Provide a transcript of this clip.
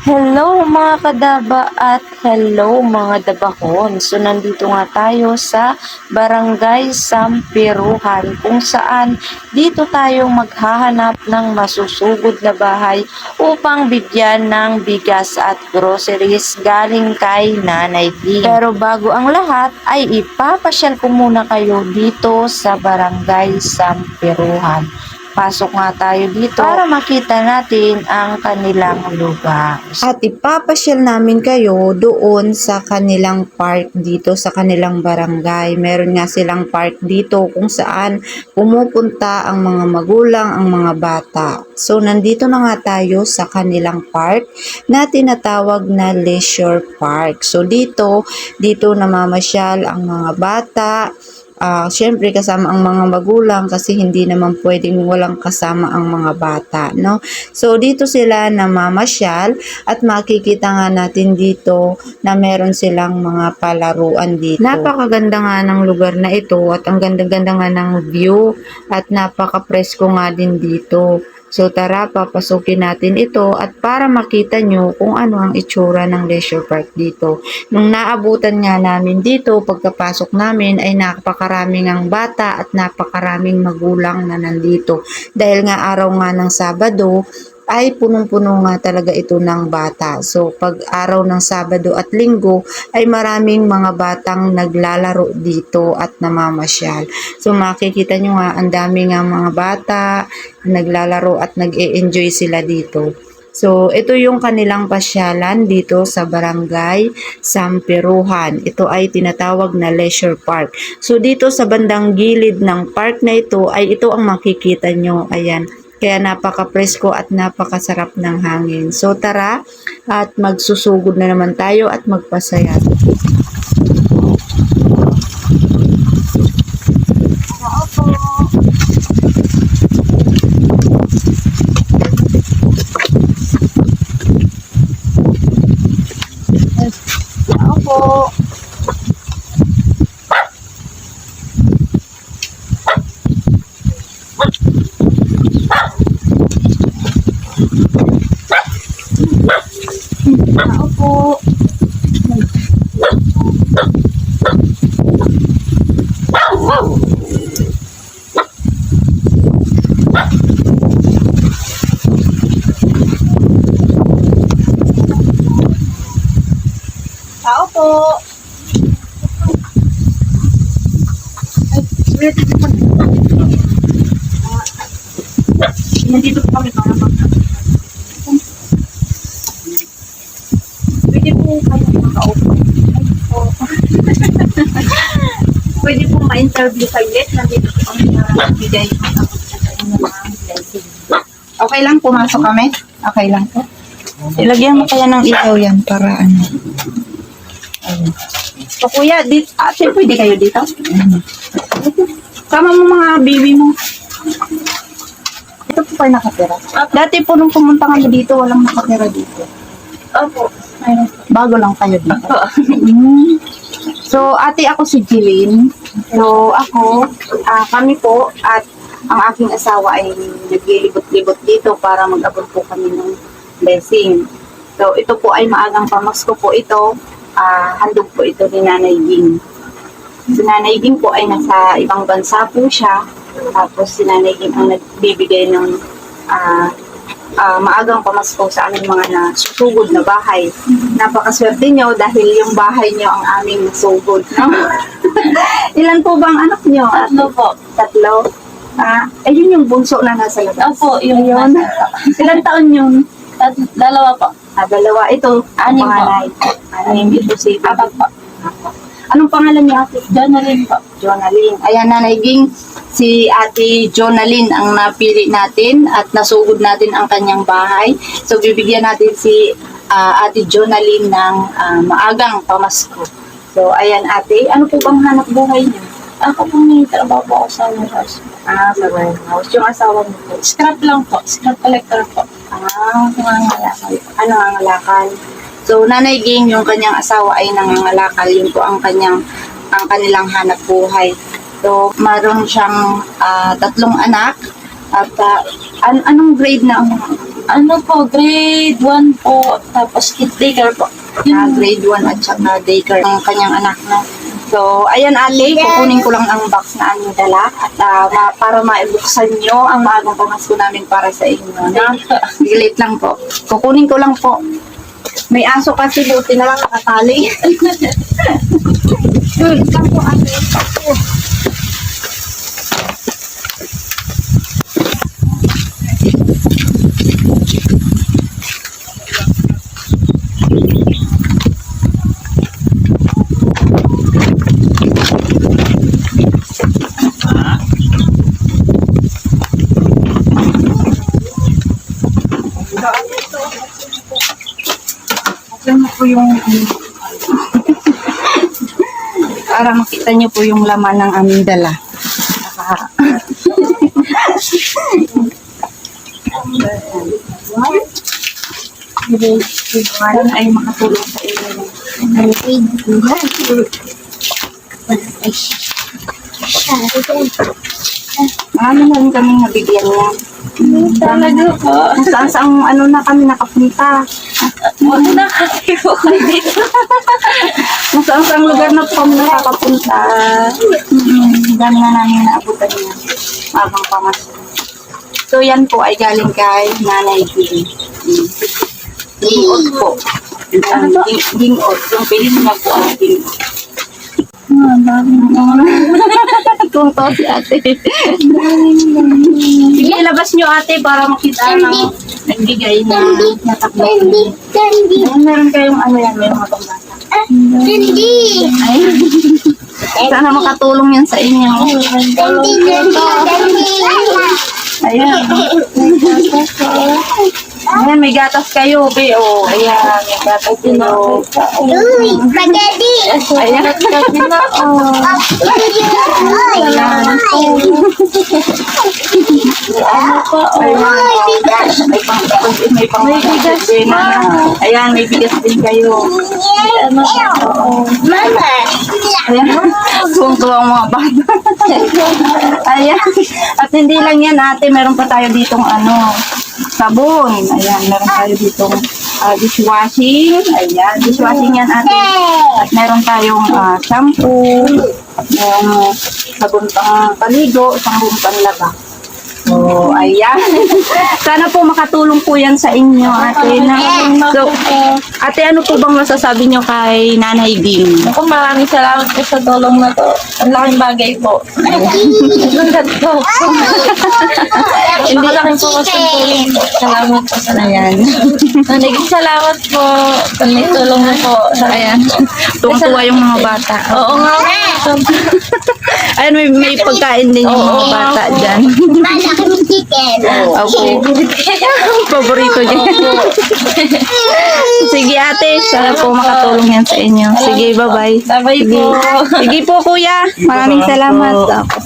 Hello mga kadaba at hello mga dabahon. So nandito nga tayo sa Barangay Sampiruhan kung saan dito tayo maghahanap ng masusugod na bahay upang bigyan ng bigas at groceries galing kay Nanay Ging. Pero bago ang lahat ay ipapasyal ko muna kayo dito sa Barangay Sampiruhan. Pasok nga tayo dito para makita natin ang kanilang lugar. At ipapasyal namin kayo doon sa kanilang park dito sa kanilang barangay. Meron nga silang park dito kung saan pumupunta ang mga magulang, ang mga bata. So nandito na nga tayo sa kanilang park na tinatawag na leisure park. So dito namamasyal ang mga bata. Syempre kasama ang mga magulang kasi hindi naman pwedeng walang kasama ang mga bata, no? So dito sila namamasyal at makikita nga natin dito na meron silang mga palaruan dito. Napakaganda nga ng lugar na ito at ang ganda-ganda nga ng view at napaka-presko nga din dito. So tara, papasukin natin ito at para makita nyo kung ano ang itsura ng leisure park dito. Nung naabutan nga namin dito, pagkapasok namin ay napakaraming ang bata at napakaraming magulang na nandito. Dahil nga araw nga ng Sabado, ay punong-puno nga talaga ito ng bata. So, pag araw ng Sabado at Linggo, ay maraming mga batang naglalaro dito at namamasyal. So, makikita nyo nga, ang dami nga mga bata, naglalaro at nag-e-enjoy sila dito. So, ito yung kanilang pasyalan dito sa Barangay Sampiruhan. Ito ay tinatawag na leisure park. So, dito sa bandang gilid ng park na ito, ay ito ang makikita nyo. Ayan. Kaya napaka-presko at napakasarap ng hangin. So tara at magsusugod na naman tayo at magpasaya. Opo. Opo. Tao po. Nandito po kami para pwede po kayo makaupo. Pwede po ma-interview saglit. Nandito po kami para magbigay ng mga blessing. Okay lang, pumasok kami? Okay lang po. Ilagyan mo kaya ng ilaw yan para ano. Ayun. So kuya, ate, pwede kayo dito? Sama mo mga baby mo. Ito po kayo nakatira. Dati po nung pumunta kami dito, walang nakatira dito. Opo. Bago lang kayo dito. So, ate, ako si Jilin. So, kami po at ang aking asawa ay naglilibot-libot dito para mag-abot po kami ng blessing. So, ito po ay maagang pamasko po ito. Handog po ito ni Nanay Ging. Si Nanay Ging po ay nasa ibang bansa po siya. Tapos si Nanay Ging ang nagbibigay ng maagang pamasko sa aming mga nasusugod na bahay. Napakaswerte nyo dahil yung bahay nyo ang aming nasugod. No? Ilan po bang anak nyo? Tatlo po. Tatlo? Ayun yung bunso na nasa labas. Opo, yun. Ilan taon yun? Dalawa po. Dalawa. Ito, Anim po. Anim. Ito si Apat po. Anong pangalan niya, ate? Jonalyn po. Jonalyn. Ayan, Nanay Ging, si Ate Jonalyn ang napili natin at nasugod natin ang kanyang bahay. So, bibigyan natin si Ate Jonalyn ng maagang pamasko. So, ayan, ate. Ano po bang hanap buhay niyo? Ako po may trabaho po ako sa warehouse. Sa warehouse. Yung asawa mo po? Scrap lang po. Scrap collector po. Nangangalakal. Ano nangangalakal? So, Nanay Ging, yung kanyang asawa ay nangangalakal. Yun po ang kanilang hanap buhay. So, maroon siyang 3 anak. At anong grade na ang Ano po, grade 1 po, tapos kid daycare po. Grade 1 at saka daycare ng kanyang anak, no? So, ayan ate, kukunin ko lang ang box na aming dala at para maibuksan nyo ang maagang pamasko namin para sa inyo. Na? Gilit lang po. Kukunin ko lang po. May aso kasi, buti na lang nakatali. Gilit lang po ate. Ito po yung para makita nyo po yung laman ng aming dala. Yan ay makatulong sa inyo. Marami na rin kami nabigyan niya. Talaga po. Kung saan ano na kami nakapunta. Ano na kasi po kayo dito? Kung saan lugar na po kami nakakapunta. Dami na namin naabutan niya. Habang pamasko. So yan po ay galing kay Nanay Gin. Gingot po. Gingot. Yung pilis niya po ang gingot. Kung to si ate. Sige, ilabas nyo ate para makita ng nagbigay na natakbo. Ayun, meron kayong ano yan, may mga bata. Ayun. Sana makatulong yan sa inyo. Ayan. Ayan, may gatas kayo, be. Oh, ayan, may gatas kayo. Ayan. May bigas din. Ayan, may bigas din kayo. Ayan. Tuwang-tuwa ang mga bata. Ayan. At hindi lang yan, ate. Meron pa tayo ditong sabon. Ayan, meron tayo ditong dishwashing. Ayan, dishwashing yan, ate. At meron tayong shampoo. Merong sabon pang paligo, sabon pang laba. So, ayan. Sana po makatulong po yan sa inyo, ate. So, ate, ano po bang masasabi nyo kay Nanay Ding? Ako, maraming salamat po sa tulong na to. Ang laking bagay po. Ang ganito. Hindi lang po kasi tulong po. Salamat po sa Ayan. naging salamat po. May tulong na po. Ayan. Tuwang-tuwa yung mga bata. Oo nga. Ayan, may pagkain din yung mga bata dyan. Opo. Paborito niya. Sige ate, sana po makatulong yan sa inyo. Sige, bye-bye. Bye-bye po. Sige po kuya, maraming salamat. Opo.